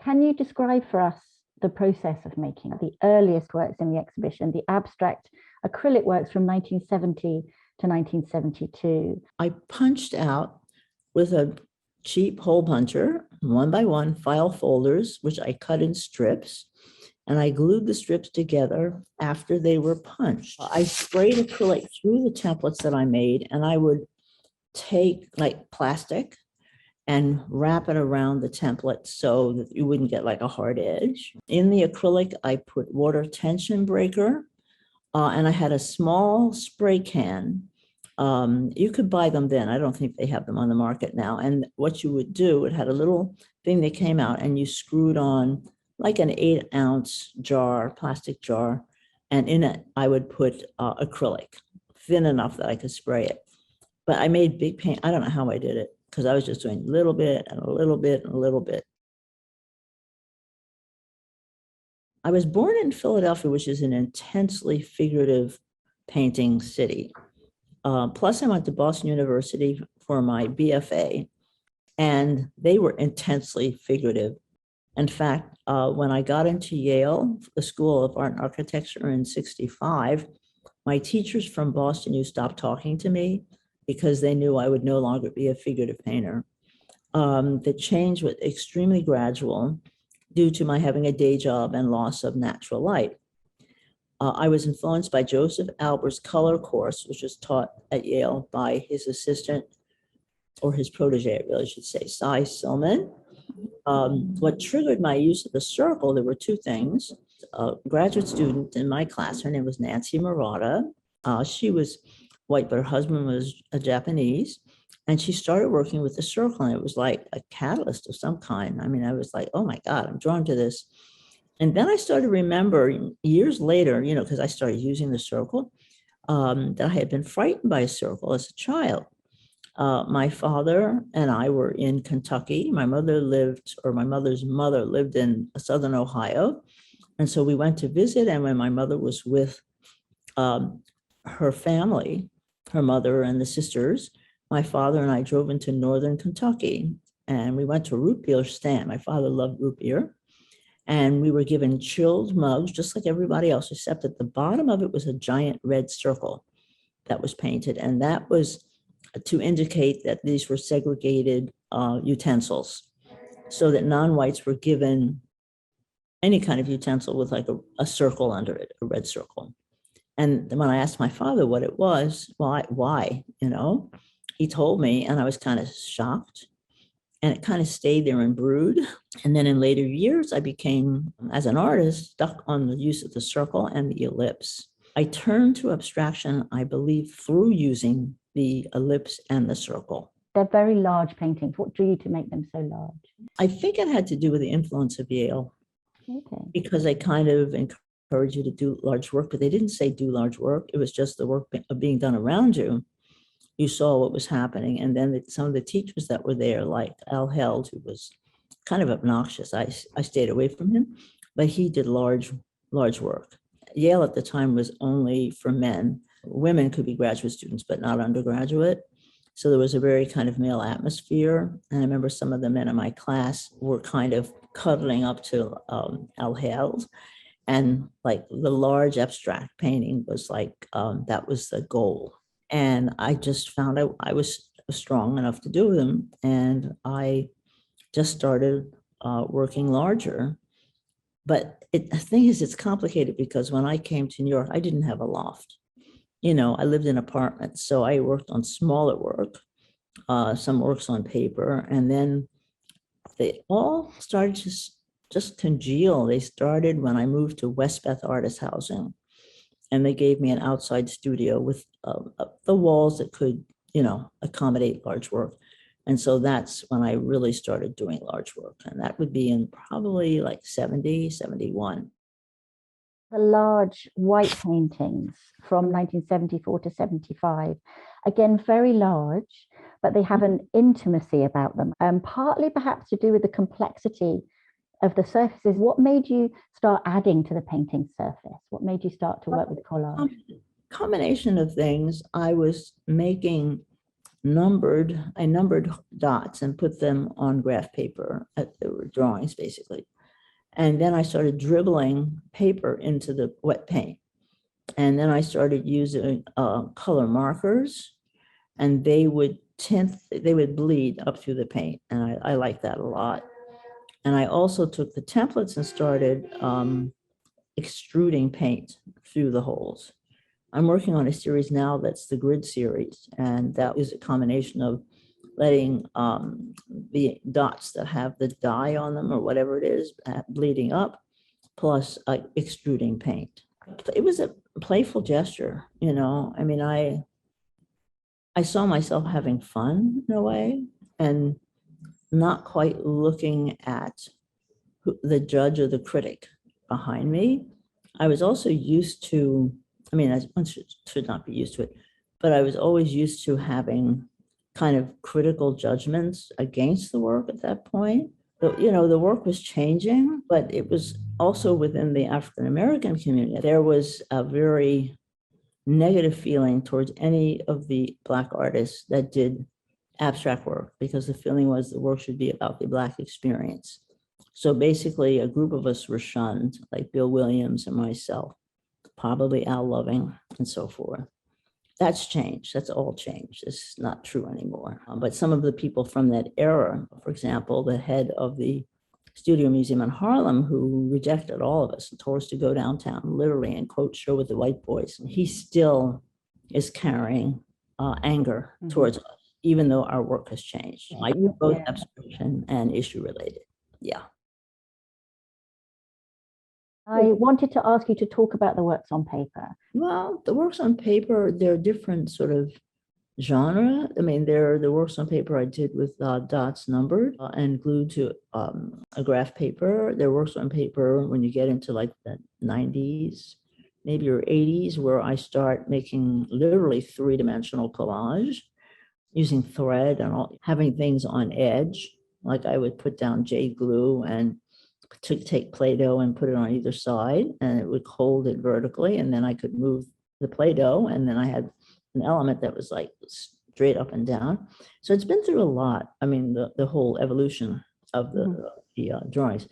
Can you describe for us the process of making the earliest works in the exhibition, the abstract acrylic works from 1970 to 1972? I punched out with a cheap hole puncher, one by one, file folders, which I cut in strips, and I glued the strips together after they were punched. I sprayed acrylic through the templates that I made, and I would take like plastic and wrap it around the template so that you wouldn't get like a hard edge. In the acrylic, I put water tension breaker, and I had a small spray can. You could buy them then. I don't think they have them on the market now. And what you would do, it had a little thing that came out and you screwed on like an 8-ounce jar, plastic jar. And in it, I would put acrylic, thin enough that I could spray it. But I made big paint. I don't know how I did it because I was just doing a little bit and a little bit and a little bit. I was born in Philadelphia, which is an intensely figurative painting city. Plus, I went to Boston University for my BFA, and they were intensely figurative. In fact, when I got into Yale, the School of Art and Architecture in '65, my teachers from Boston used to stop talking to me because they knew I would no longer be a figurative painter. The change was extremely gradual due to my having a day job and loss of natural light. I was influenced by Joseph Albert's color course, which was taught at Yale by his assistant, or his protege, I really should say, Cy Silman. What triggered my use of the circle, there were two things. A graduate student in my class, her name was Nancy Murata. She was white, but her husband was a Japanese. And she started working with the circle, and it was like a catalyst of some kind. I mean, I was like, oh my God, I'm drawn to this. And then I started to remember years later, because I started using the circle, that I had been frightened by a circle as a child. My father and I were in Kentucky. My mother's mother lived in southern Ohio. And so we went to visit. And when my mother was with her family, her mother and the sisters, my father and I drove into northern Kentucky, and we went to a root beer stand. My father loved root beer. And we were given chilled mugs, just like everybody else, except at the bottom of it was a giant red circle that was painted. And that was to indicate that these were segregated utensils, so that non-whites were given any kind of utensil with like a circle under it, a red circle. And when I asked my father what it was, why, he told me, and I was kind of shocked. And it kind of stayed there and brewed. And then in later years, I became, as an artist, stuck on the use of the circle and the ellipse. I turned to abstraction, I believe, through using the ellipse and the circle. They're very large paintings. What drew you to make them so large? I think it had to do with the influence of Yale. Okay. Because they kind of encourage you to do large work, but they didn't say do large work. It was just the work being done around you. You saw what was happening. And then some of the teachers that were there, like Al Held, who was kind of obnoxious. I stayed away from him, but he did large work. Yale at the time was only for men. Women could be graduate students, but not undergraduate. So there was a very kind of male atmosphere. And I remember some of the men in my class were kind of cuddling up to Al Held. And like the large abstract painting was like, that was the goal. And I just found out I was strong enough to do them. And I just started working larger. But the thing is, it's complicated because when I came to New York, I didn't have a loft. I lived in apartments. So I worked on smaller work, some works on paper. And then they all started to just congeal. They started when I moved to Westbeth Artist Housing. And they gave me an outside studio with the walls that could, accommodate large work. And so that's when I really started doing large work. And that would be in probably like 70, 71. The large white paintings from 1974 to 75, again, very large, but they have an intimacy about them, partly perhaps to do with the complexity of the surfaces. What made you start adding to the painting surface? What made you start to work with collage? Combination of things. I was making numbered dots and put them on graph paper. They were drawings, basically. And then I started dribbling paper into the wet paint. And then I started using color markers, and they would bleed up through the paint. And I like that a lot. And I also took the templates and started extruding paint through the holes. I'm working on a series now that's the grid series, and that is a combination of letting the dots that have the dye on them or whatever it is bleeding up, plus extruding paint. It was a playful gesture, you know. I mean, I saw myself having fun in a way and not quite looking at the judge or the critic behind me. I was also used to, I mean, I should not be used to it, but I was always used to having kind of critical judgments against the work at that point. But, you know, the work was changing, but it was also within the African-American community. There was a very negative feeling towards any of the Black artists that did abstract work, because the feeling was the work should be about the Black experience. So basically, a group of us were shunned, like Bill Williams and myself, probably Al Loving and so forth. That's changed. That's all changed. It's not true anymore. But some of the people from that era, for example, the head of the Studio Museum in Harlem, who rejected all of us and told us to go downtown, literally, and quote, show with the white boys. He still is carrying anger towards us, even though our work has changed. I do both abstraction and issue related. Yeah. I wanted to ask you to talk about the works on paper. Well, the works on paper, they're different sort of genre. I mean, they're the works on paper I did with dots numbered and glued to a graph paper. There are works on paper when you get into like the 90s, maybe or 80s, where I start making literally three-dimensional collage using thread and all, having things on edge. Like I would put down jade glue and to take Play-Doh and put it on either side, and it would hold it vertically, and then I could move the Play-Doh, and then I had an element that was like straight up and down. So it's been through a lot. I mean, the whole evolution of the drawings.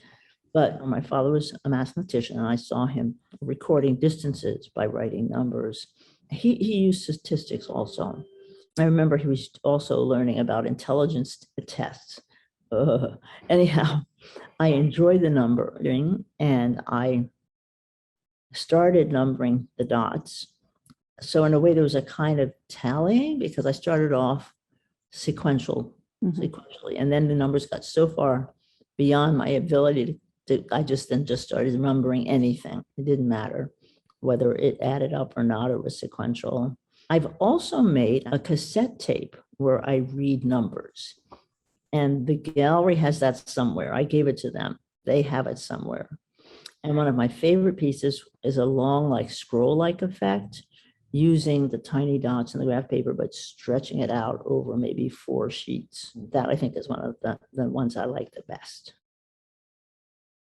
But my father was a mathematician, and I saw him recording distances by writing numbers. He used statistics also. I remember he was also learning about intelligence tests. Anyhow, I enjoyed the numbering, and I started numbering the dots. So in a way, there was a kind of tallying, because I started off sequentially, and then the numbers got so far beyond my ability to I just started numbering anything. It didn't matter whether it added up or not, or was sequential. I've also made a cassette tape where I read numbers. And the gallery has that somewhere. I gave it to them. They have it somewhere. And one of my favorite pieces is a long, like scroll-like effect, using the tiny dots in the graph paper, but stretching it out over maybe 4 sheets. That I think is one of the ones I like the best.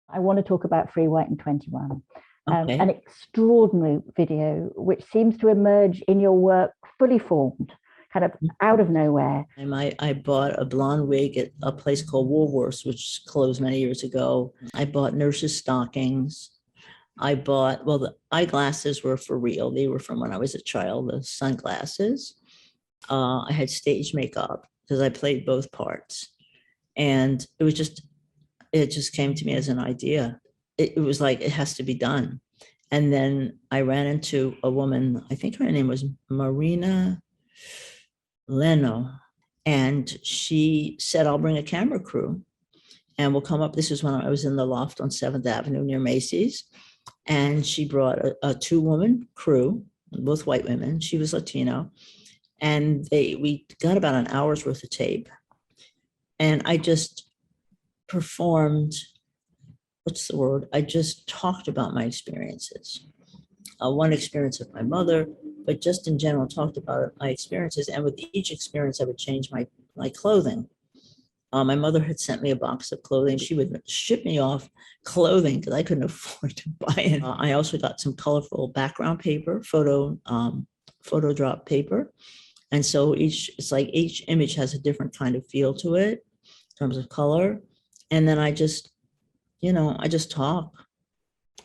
I want to talk about Free White and 21. Okay. An extraordinary video, which seems to emerge in your work fully formed, kind of out of nowhere. I bought a blonde wig at a place called Woolworths, which closed many years ago. I bought nurses' stockings. I bought, well, the eyeglasses were for real. They were from when I was a child, the sunglasses. I had stage makeup because I played both parts. And it just came to me as an idea. It was like, it has to be done. And then I ran into a woman, I think her name was Marina Leno, and she said, I'll bring a camera crew and we'll come up. This is when I was in the loft on 7th Avenue near Macy's. And she brought a 2-woman crew, both white women. She was Latino. And we got about an hour's worth of tape. And I just performed, I just talked about my experiences. One experience of my mother, but just in general talked about my experiences. And with each experience, I would change my clothing. My mother had sent me a box of clothing. She would ship me off clothing because I couldn't afford to buy it. I also got some colorful background paper, photo drop paper. And so it's like each image has a different kind of feel to it in terms of color. And then I just I just talk.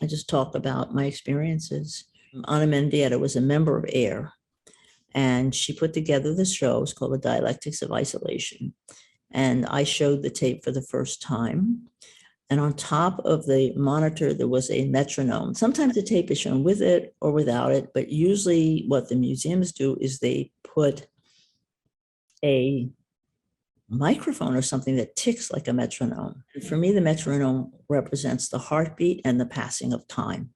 I just talk about my experiences. Anna Mendieta was a member of AIR, and she put together this show. It's called The Dialectics of Isolation. And I showed the tape for the first time. And on top of the monitor, there was a metronome. Sometimes the tape is shown with it or without it, but usually what the museums do is they put a microphone or something that ticks like a metronome. And for me, the metronome represents the heartbeat and the passing of time.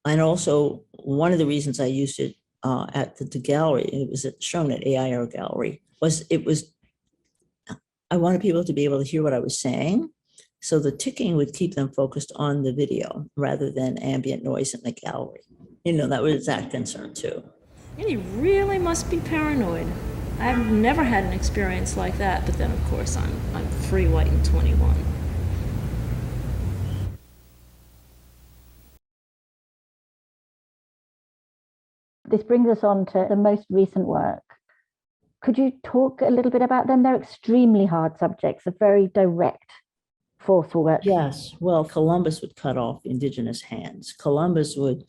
And also, one of the reasons I used it at the gallery, it was shown at AIR Gallery, I wanted people to be able to hear what I was saying. So the ticking would keep them focused on the video rather than ambient noise in the gallery. That was that concern too. And you really must be paranoid. I've never had an experience like that, but then of course I'm free, white, and 21. This brings us on to the most recent work. Could you talk a little bit about them? They're extremely hard subjects, a very direct, forceful work. Yes. Well, Columbus would cut off indigenous hands. Columbus would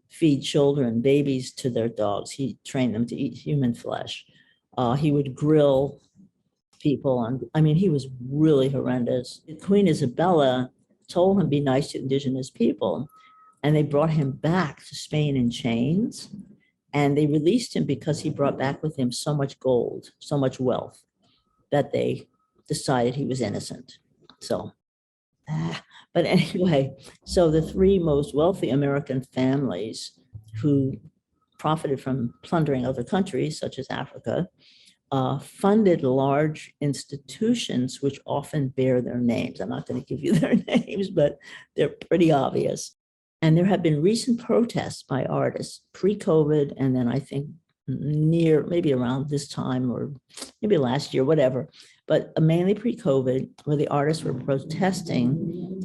feed children, babies, to their dogs. He trained them to eat human flesh. He would grill people. He was really horrendous. Queen Isabella told him be nice to indigenous people, and they brought him back to Spain in chains. And they released him because he brought back with him so much gold, so much wealth, that they decided he was innocent. But anyway, so the three most wealthy American families who profited from plundering other countries, such as Africa, funded large institutions which often bear their names. I'm not going to give you their names, but they're pretty obvious. And there have been recent protests by artists pre-COVID, and then I think maybe around this time or maybe last year, whatever, but mainly pre-COVID, where the artists were protesting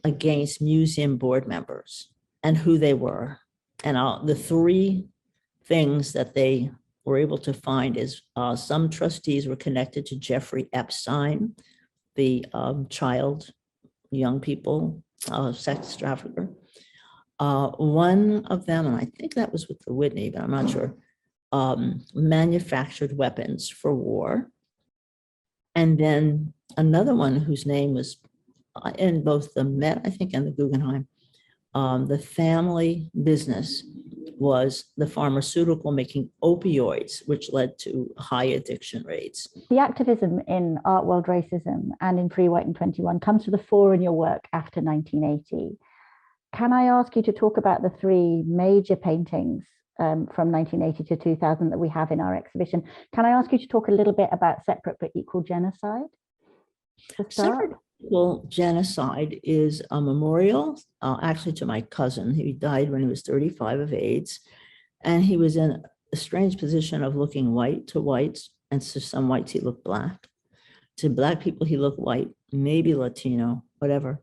against museum board members and who they were. And the three things that they were able to find is some trustees were connected to Jeffrey Epstein, the young people, sex trafficker. One of them, and I think that was with the Whitney, but I'm not sure, manufactured weapons for war. And then another one whose name was in both the Met, I think, and the Guggenheim, the family business was the pharmaceutical making opioids, which led to high addiction rates. The activism in art world racism and in Free, White, and 21 comes to the fore in your work after 1980. Can I ask you to talk about the three major paintings from 1980 to 2000 that we have in our exhibition? Can I ask you to talk a little bit about Separate but Equal Genocide? Separate but Equal Genocide is a memorial, actually, to my cousin. He died when he was 35 of AIDS, and he was in a strange position of looking white to whites, and to some whites he looked black. To Black people he looked white, maybe Latino, whatever.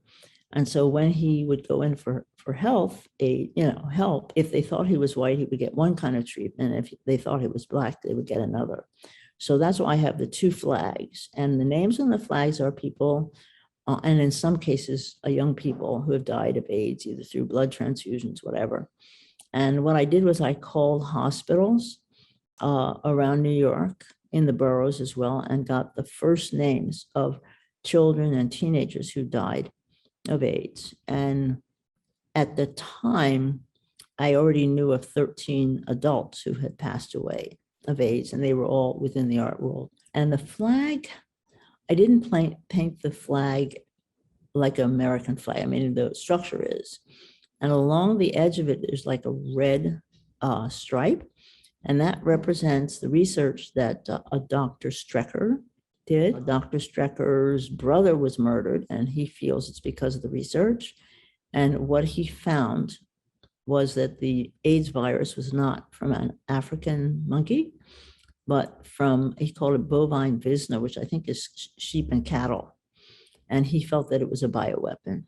And so when he would go in for help, if they thought he was white, he would get one kind of treatment. If they thought he was Black, they would get another. So that's why I have the two flags. And the names on the flags are people, and in some cases, young people who have died of AIDS, either through blood transfusions, whatever. And what I did was I called hospitals around New York, in the boroughs as well, and got the first names of children and teenagers who died of AIDS. And at the time, I already knew of 13 adults who had passed away of AIDS, and they were all within the art world. And the flag, I didn't paint the flag like an American flag. I mean, the structure is. And along the edge of it, there's like a red stripe. And that represents the research that a Dr. Strecker did. Dr. Strecker's brother was murdered, and he feels it's because of the research. And what he found was that the AIDS virus was not from an African monkey, but from, he called it bovine visna, which I think is sheep and cattle. And he felt that it was a bioweapon.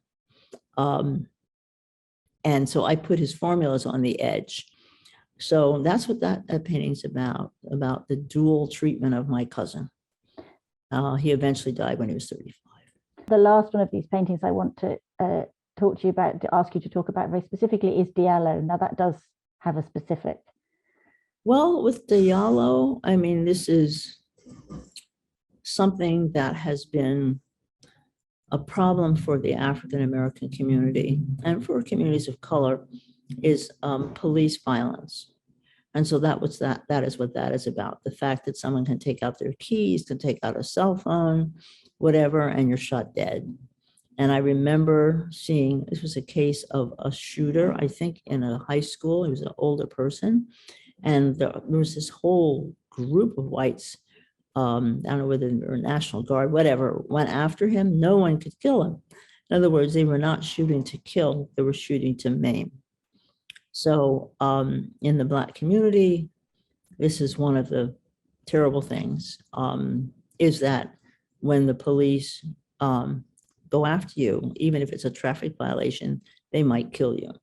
And so I put his formulas on the edge. So that's what that painting's about the dual treatment of my cousin. He eventually died when he was 35. The last one of these paintings I want to talk to you about, to ask you to talk about very specifically, is Diallo. Now that does have a specific. Well, with Diallo, I mean, this is something that has been a problem for the African American community and for communities of color, is police violence. And so that is what that is about. The fact that someone can take out their keys, can take out a cell phone, whatever, and you're shot dead. And I remember seeing, this was a case of a shooter, I think in a high school. He was an older person. And there was this whole group of whites, I don't know whether they were National Guard, whatever, went after him. No one could kill him. In other words, they were not shooting to kill, they were shooting to maim. So in the Black community, this is one of the terrible things, is that when the police go after you, even if it's a traffic violation, they might kill you.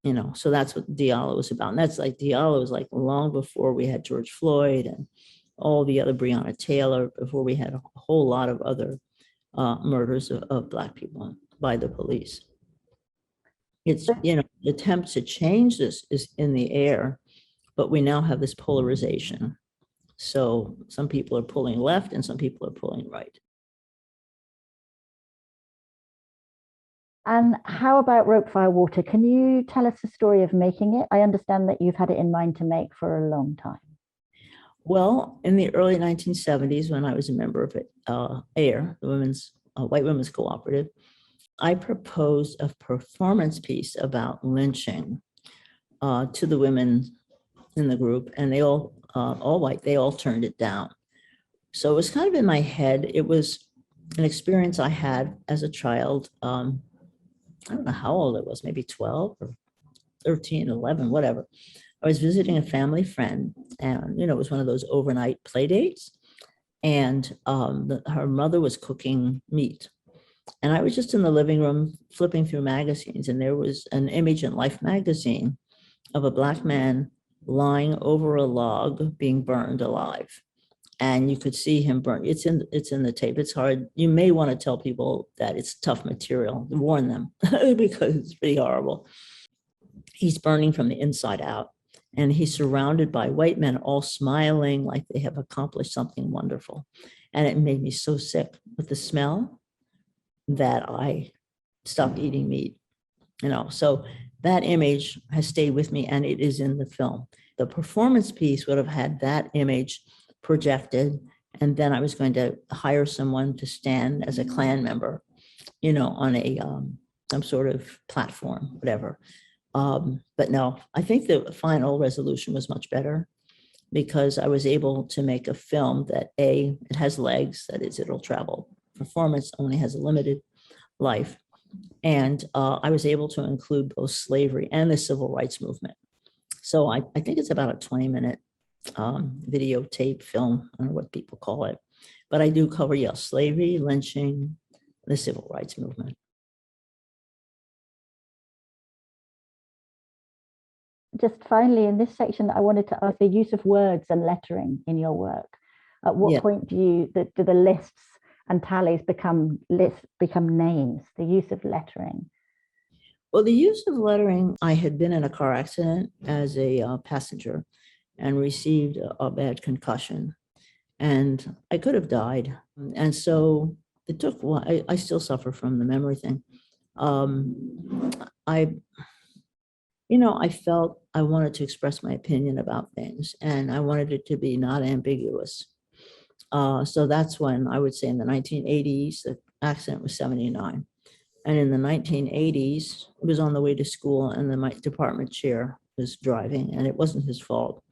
You know, so that's what Diallo was about. And that's like, Diallo was like long before we had George Floyd and all the other, Breonna Taylor, before we had a whole lot of other murders of Black people by the police. It's, you know, the attempt to change this is in the air, but we now have this polarization. So some people are pulling left and some people are pulling right. And how about Rope Fire Water? Can you tell us the story of making it? I understand that you've had it in mind to make for a long time. Well, in the early 1970s, when I was a member of AIR, the White Women's Cooperative, I proposed a performance piece about lynching to the women in the group, and they all white, they all turned it down. So it was kind of in my head. It was an experience I had as a child. I don't know how old I was, maybe 12 or 13, 11, whatever. I was visiting a family friend, and, you know, it was one of those overnight play dates. And her mother was cooking meat. And I was just in the living room flipping through magazines, and there was an image in Life magazine of a Black man lying over a log being burned alive. And you could see him burn. It's in the tape. It's hard. You may want to tell people that it's tough material, warn them, because it's pretty horrible. He's burning from the inside out, and he's surrounded by white men, all smiling like they have accomplished something wonderful. And it made me so sick with the smell that I stopped eating meat, you know. So that image has stayed with me, and it is in the film. The performance piece would have had that image projected, and then I was going to hire someone to stand as a Klan member, you know, on a some sort of platform, whatever. But no, I think the final resolution was much better, because I was able to make a film that, A, it has legs, that is, it'll travel. Performance only has a limited life. And I was able to include both slavery and the civil rights movement. So I think it's about a 20-minute videotape film, I don't know what people call it. But I do cover, yes, slavery, lynching, the civil rights movement. Just finally, in this section, I wanted to ask the use of words and lettering in your work. At what point do the lists and tallies become names, the use of lettering? Well, the use of lettering, I had been in a car accident as a passenger and received a bad concussion, and I could have died. And so it took, I still suffer from the memory thing. I felt I wanted to express my opinion about things, and I wanted it to be not ambiguous. So that's when I would say in the 1980s, the accident was 79. And in the 1980s, it was on the way to school, and my department chair was driving, and it wasn't his fault,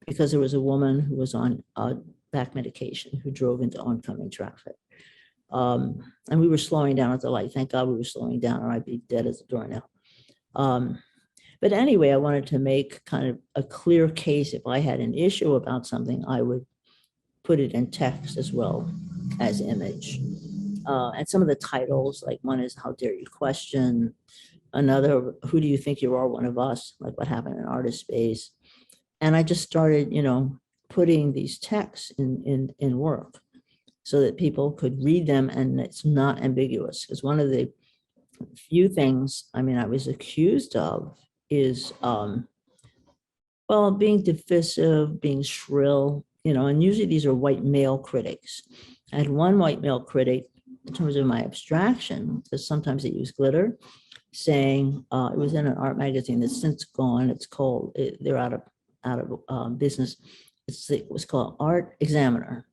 because there was a woman who was on back medication who drove into oncoming traffic. And we were slowing down at the light. Thank God we were slowing down, or I'd be dead as a doornail. But anyway, I wanted to make kind of a clear case. If I had an issue about something, I would put it in text as well as image. And some of the titles, like one is "How Dare You Question," another, "Who Do You Think You Are, One of Us," like what happened in Artist Space. And I just started, putting these texts in work so that people could read them and it's not ambiguous. Because one of the few things, I mean, I was accused of is, well, being divisive, being shrill, and usually these are white male critics. I had one white male critic in terms of my abstraction, because sometimes they use glitter, saying, it was in an art magazine that's since gone. It's called, they're out of business. It was called Art Examiner.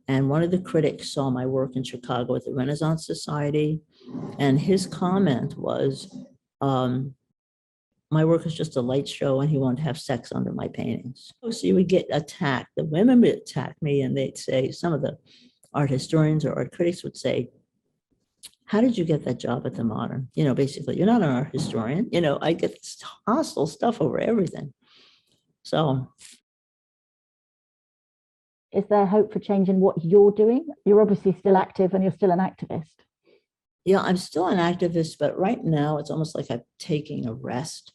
And one of the critics saw my work in Chicago at the Renaissance Society. And his comment was, my work is just a light show and he wanted to have sex under my paintings. So you would get attacked. The women would attack me and they'd say, some of the art historians or art critics would say, how did you get that job at the Modern? Basically, you're not an art historian. I get hostile stuff over everything. So. Is there hope for change in what you're doing? You're obviously still active and you're still an activist. Yeah, I'm still an activist, but right now it's almost like I'm taking a rest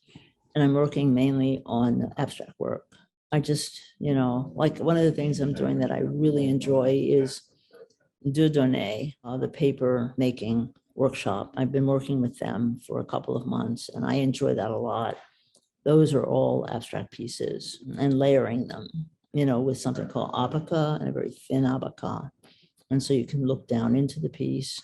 and I'm working mainly on abstract work. I just, like one of the things I'm doing that I really enjoy is Deux Données, the paper making workshop. I've been working with them for a couple of months and I enjoy that a lot. Those are all abstract pieces and layering them, with something called abaca and a very thin abaca. And so you can look down into the piece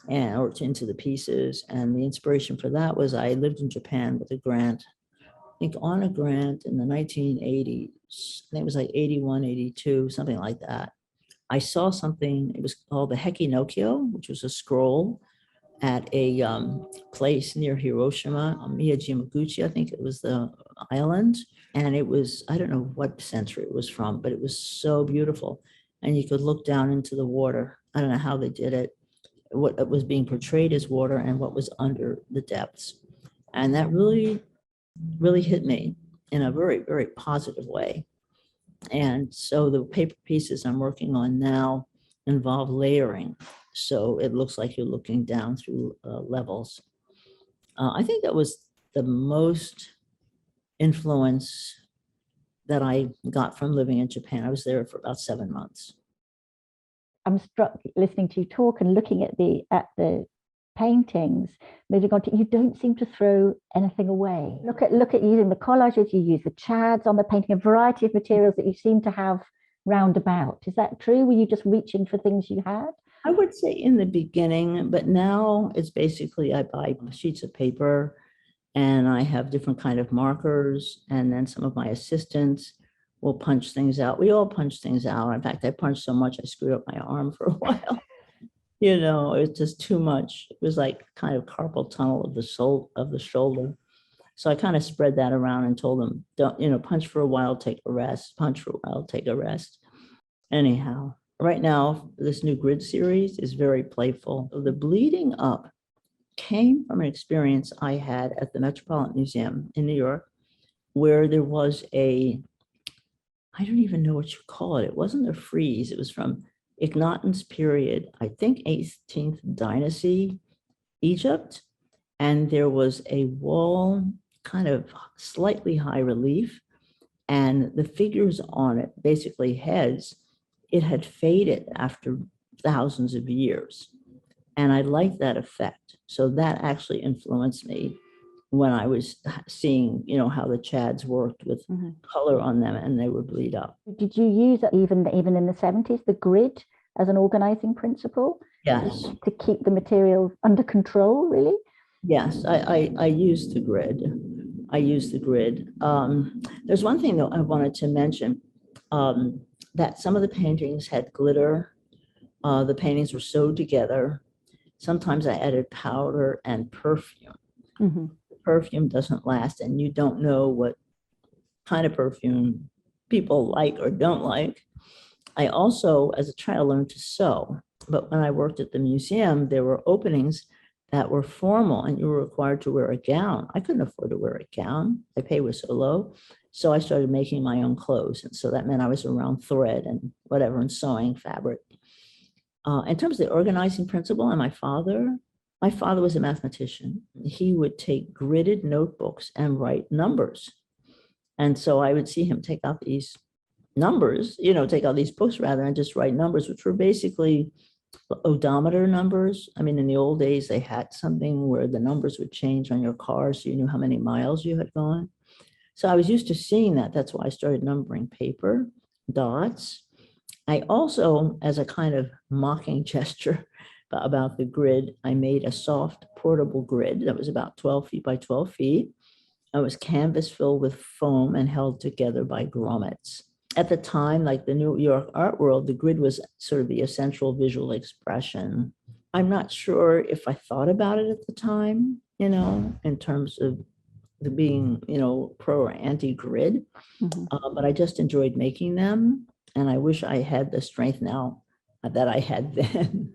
or into the pieces. And the inspiration for that was I lived in Japan with a grant, I think on a grant in the 1980s. I think it was like 81, 82, something like that. I saw something, it was called the Heki Nokyo, which was a scroll at a place near Hiroshima, Miyajimaguchi, I think it was the island. And it was, I don't know what century it was from, but it was so beautiful. And you could look down into the water. I don't know how they did it, what was being portrayed as water and what was under the depths. And that really, really hit me in a very, very positive way. And so the paper pieces I'm working on now involve layering. So it looks like you're looking down through levels. I think that was the most influence that I got from living in Japan. I was there for about 7 months. I'm struck listening to you talk and looking at the paintings, moving on to, you don't seem to throw anything away. Look at using the collages, you use the chads on the painting, a variety of materials that you seem to have roundabout. Is that true? Were you just reaching for things you had? I would say in the beginning, but now it's basically I buy sheets of paper and I have different kind of markers, and then some of my assistants will punch things out. We all punch things out. In fact, I punched so much I screwed up my arm for a while. It's just too much. It was like kind of carpal tunnel of the shoulder. So I kind of spread that around and told them, don't, punch for a while, take a rest, punch for a while, take a rest. Anyhow, right now, this new grid series is very playful. So the bleeding up came from an experience I had at the Metropolitan Museum in New York, where there was I don't even know what you call it. It wasn't a frieze. It was from Akhenaten's period, I think 18th dynasty, Egypt. And there was a wall, kind of slightly high relief, and the figures on it, basically heads, it had faded after thousands of years. And I liked that effect. So that actually influenced me when I was seeing, how the chads worked with color on them and they would bleed up. Did you use it even in the 70s, the grid as an organizing principle? Yes. To keep the material under control, really? Yes, I used the grid. There's one thing though I wanted to mention, that some of the paintings had glitter. The paintings were sewed together. Sometimes I added powder and perfume. Mm-hmm. Perfume doesn't last, and you don't know what kind of perfume people like or don't like. I also, as a child, learned to sew. But when I worked at the museum, there were openings that were formal and you were required to wear a gown. I couldn't afford to wear a gown. My pay was so low. So I started making my own clothes. And so that meant I was around thread and whatever and sewing fabric. In terms of the organizing principle, and my father was a mathematician. He would take gridded notebooks and write numbers. And so I would see him take out these numbers, take out these books rather, and just write numbers, which were basically odometer numbers. I mean, in the old days, they had something where the numbers would change on your car so you knew how many miles you had gone. So I was used to seeing that. That's why I started numbering paper, dots. I also, as a kind of mocking gesture about the grid, I made a soft portable grid that was about 12 feet by 12 feet. It was canvas filled with foam and held together by grommets. At the time, like the New York art world, the grid was sort of the essential visual expression. I'm not sure if I thought about it at the time, in terms of the being, pro or anti-grid, but I just enjoyed making them. And I wish I had the strength now that I had then.